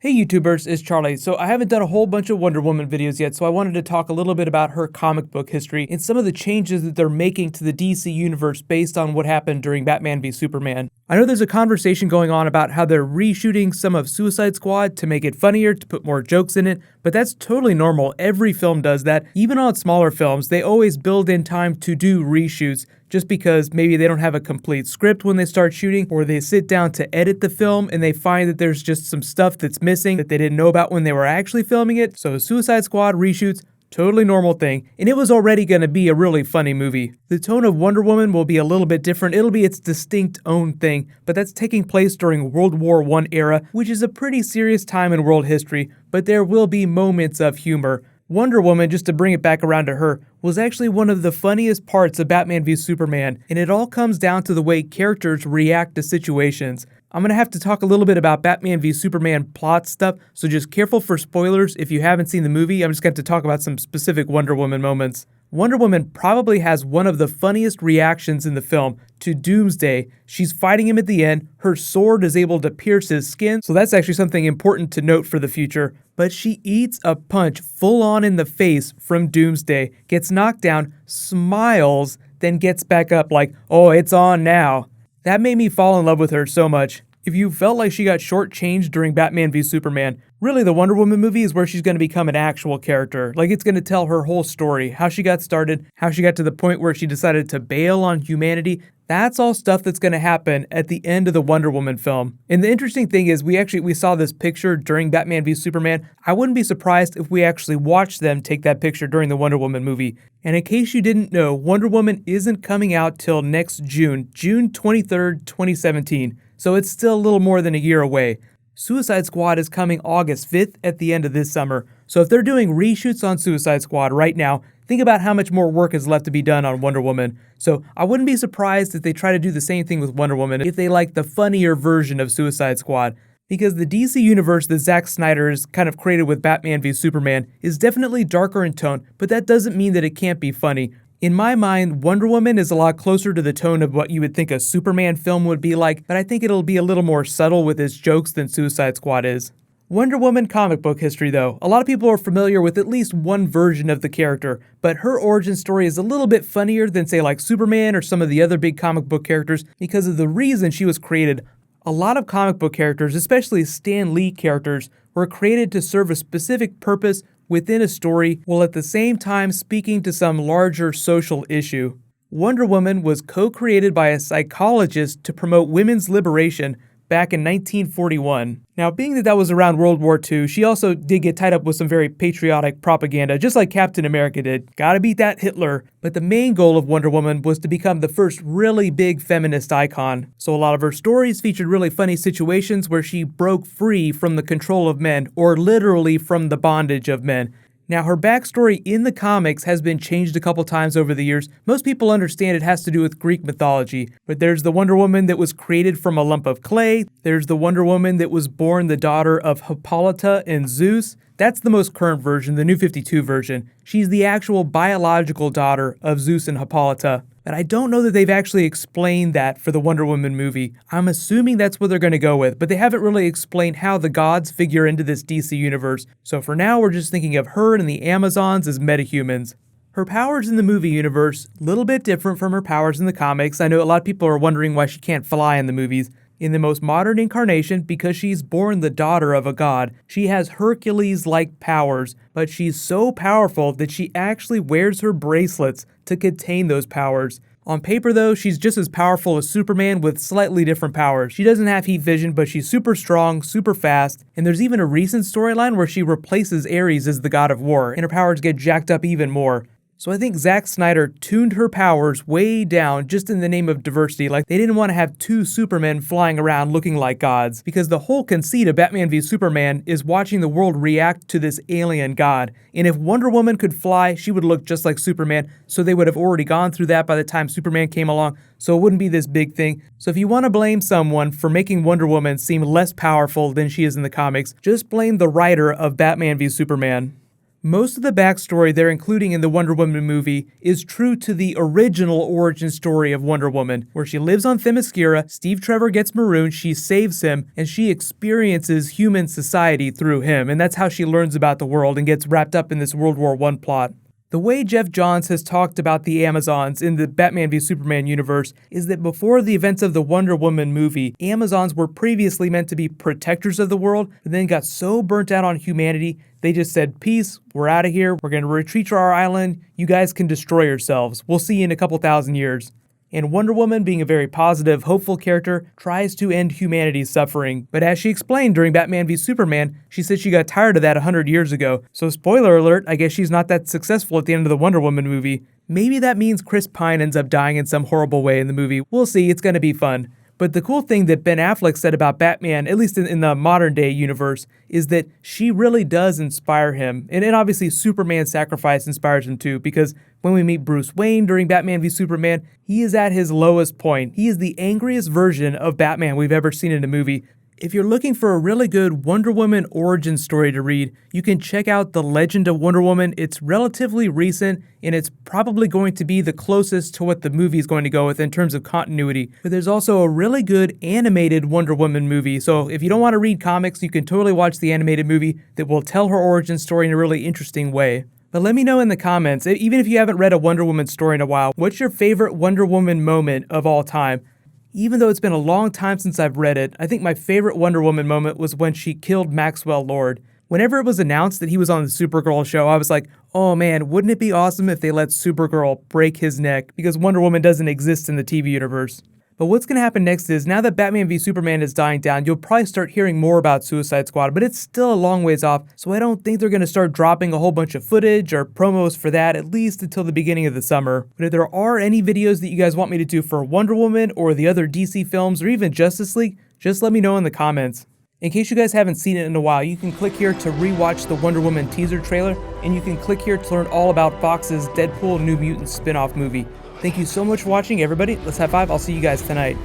Hey YouTubers, it's Charlie. So I haven't done a whole bunch of Wonder Woman videos yet, so I wanted to talk a little bit about her comic book history and some of the changes that they're making to the DC universe based on what happened during Batman v Superman. I know there's a conversation going on about how they're reshooting some of Suicide Squad to make it funnier, to put more jokes in it, but that's totally normal. Every film does that. Even on smaller films, they always build in time to do reshoots just because maybe they don't have a complete script when they start shooting, or they sit down to edit the film and they find that there's just some stuff that's missing that they didn't know about when they were actually filming it. So Suicide Squad reshoots, totally normal thing, and it was already going to be a really funny movie. The tone of Wonder Woman will be a little bit different. It'll be its distinct own thing, but that's taking place during World War I era, which is a pretty serious time in world history, but there will be moments of humor. Wonder Woman, just to bring it back around to her, was actually one of the funniest parts of Batman v Superman, and it all comes down to the way characters react to situations. I'm going to have to talk a little bit about Batman v Superman plot stuff, so just careful for spoilers if you haven't seen the movie. I'm just going to talk about some specific Wonder Woman moments. Wonder Woman probably has one of the funniest reactions in the film to Doomsday. She's fighting him at the end, her sword is able to pierce his skin, so that's actually something important to note for the future. But she eats a punch full on in the face from Doomsday, gets knocked down, smiles, then gets back up like, oh, it's on now. That made me fall in love with her so much. If you felt like she got shortchanged during Batman v Superman, really the Wonder Woman movie is where she's going to become an actual character. Like, it's going to tell her whole story, how she got started, how she got to the point where she decided to bail on humanity. That's all stuff that's going to happen at the end of the Wonder Woman film. And the interesting thing is we saw this picture during Batman v Superman. I wouldn't be surprised if we actually watched them take that picture during the Wonder Woman movie. And in case you didn't know, Wonder Woman isn't coming out till next June 23rd, 2017. So it's still a little more than a year away. Suicide Squad is coming August 5th at the end of this summer. So if they're doing reshoots on Suicide Squad right now, think about how much more work is left to be done on Wonder Woman. So I wouldn't be surprised if they try to do the same thing with Wonder Woman if they like the funnier version of Suicide Squad. Because the DC universe that Zack Snyder has kind of created with Batman v Superman is definitely darker in tone, but that doesn't mean that it can't be funny. In my mind, Wonder Woman is a lot closer to the tone of what you would think a Superman film would be like, but I think it'll be a little more subtle with its jokes than Suicide Squad is. Wonder Woman comic book history though. A lot of people are familiar with at least one version of the character, but her origin story is a little bit funnier than say like Superman or some of the other big comic book characters because of the reason she was created. A lot of comic book characters, especially Stan Lee characters, were created to serve a specific purpose within a story while at the same time speaking to some larger social issue. Wonder Woman was co-created by a psychologist to promote women's liberation back in 1941. Now, being that was around World War II, she also did get tied up with some very patriotic propaganda, just like Captain America did. Gotta beat that Hitler. But the main goal of Wonder Woman was to become the first really big feminist icon. So a lot of her stories featured really funny situations where she broke free from the control of men, or literally from the bondage of men. Now, her backstory in the comics has been changed a couple times over the years. Most people understand it has to do with Greek mythology, but there's the Wonder Woman that was created from a lump of clay. There's the Wonder Woman that was born the daughter of Hippolyta and Zeus. That's the most current version, the New 52 version. She's the actual biological daughter of Zeus and Hippolyta. But I don't know that they've actually explained that for the Wonder Woman movie. I'm assuming that's what they're going to go with, but they haven't really explained how the gods figure into this DC universe. So for now, we're just thinking of her and the Amazons as metahumans. Her powers in the movie universe, a little bit different from her powers in the comics. I know a lot of people are wondering why she can't fly in the movies. In the most modern incarnation, because she's born the daughter of a god, she has Hercules-like powers, but she's so powerful that she actually wears her bracelets to contain those powers. On paper though, she's just as powerful as Superman with slightly different powers. She doesn't have heat vision, but she's super strong, super fast, and there's even a recent storyline where she replaces Ares as the god of war, and her powers get jacked up even more. So I think Zack Snyder tuned her powers way down just in the name of diversity. Like, they didn't want to have two Supermen flying around looking like gods, because the whole conceit of Batman v Superman is watching the world react to this alien god. And if Wonder Woman could fly, she would look just like Superman, so they would have already gone through that by the time Superman came along, so it wouldn't be this big thing. So if you want to blame someone for making Wonder Woman seem less powerful than she is in the comics, just blame the writer of Batman v Superman. Most of the backstory they're including in the Wonder Woman movie is true to the original origin story of Wonder Woman, where she lives on Themyscira, Steve Trevor gets marooned, she saves him, and she experiences human society through him, and that's how she learns about the world and gets wrapped up in this World War I plot. The way Geoff Johns has talked about the Amazons in the Batman v Superman universe is that before the events of the Wonder Woman movie, Amazons were previously meant to be protectors of the world, but then got so burnt out on humanity, they just said, peace, we're out of here, we're going to retreat to our island, you guys can destroy yourselves, we'll see you in a couple thousand years. And Wonder Woman, being a very positive, hopeful character, tries to end humanity's suffering. But as she explained during Batman v Superman, she said she got tired of that 100 years ago. So spoiler alert, I guess she's not that successful at the end of the Wonder Woman movie. Maybe that means Chris Pine ends up dying in some horrible way in the movie. We'll see, it's gonna be fun. But the cool thing that Ben Affleck said about Batman, at least in the modern day universe, is that she really does inspire him. And obviously Superman's sacrifice inspires him too, because when we meet Bruce Wayne during Batman v Superman, he is at his lowest point. He is the angriest version of Batman we've ever seen in a movie. If you're looking for a really good Wonder Woman origin story to read, you can check out The Legend of Wonder Woman. It's relatively recent, and it's probably going to be the closest to what the movie is going to go with in terms of continuity. But there's also a really good animated Wonder Woman movie, so if you don't want to read comics, you can totally watch the animated movie that will tell her origin story in a really interesting way. But let me know in the comments, even if you haven't read a Wonder Woman story in a while, what's your favorite Wonder Woman moment of all time? Even though it's been a long time since I've read it, I think my favorite Wonder Woman moment was when she killed Maxwell Lord. Whenever it was announced that he was on the Supergirl show, I was like, oh man, wouldn't it be awesome if they let Supergirl break his neck, because Wonder Woman doesn't exist in the TV universe. But what's going to happen next is, now that Batman v Superman is dying down, you'll probably start hearing more about Suicide Squad, but it's still a long ways off, so I don't think they're going to start dropping a whole bunch of footage or promos for that, at least until the beginning of the summer. But if there are any videos that you guys want me to do for Wonder Woman or the other DC films or even Justice League, just let me know in the comments. In case you guys haven't seen it in a while, you can click here to rewatch the Wonder Woman teaser trailer, and you can click here to learn all about Fox's Deadpool New Mutants spin-off movie. Thank you so much for watching, everybody. Let's high five. I'll see you guys tonight.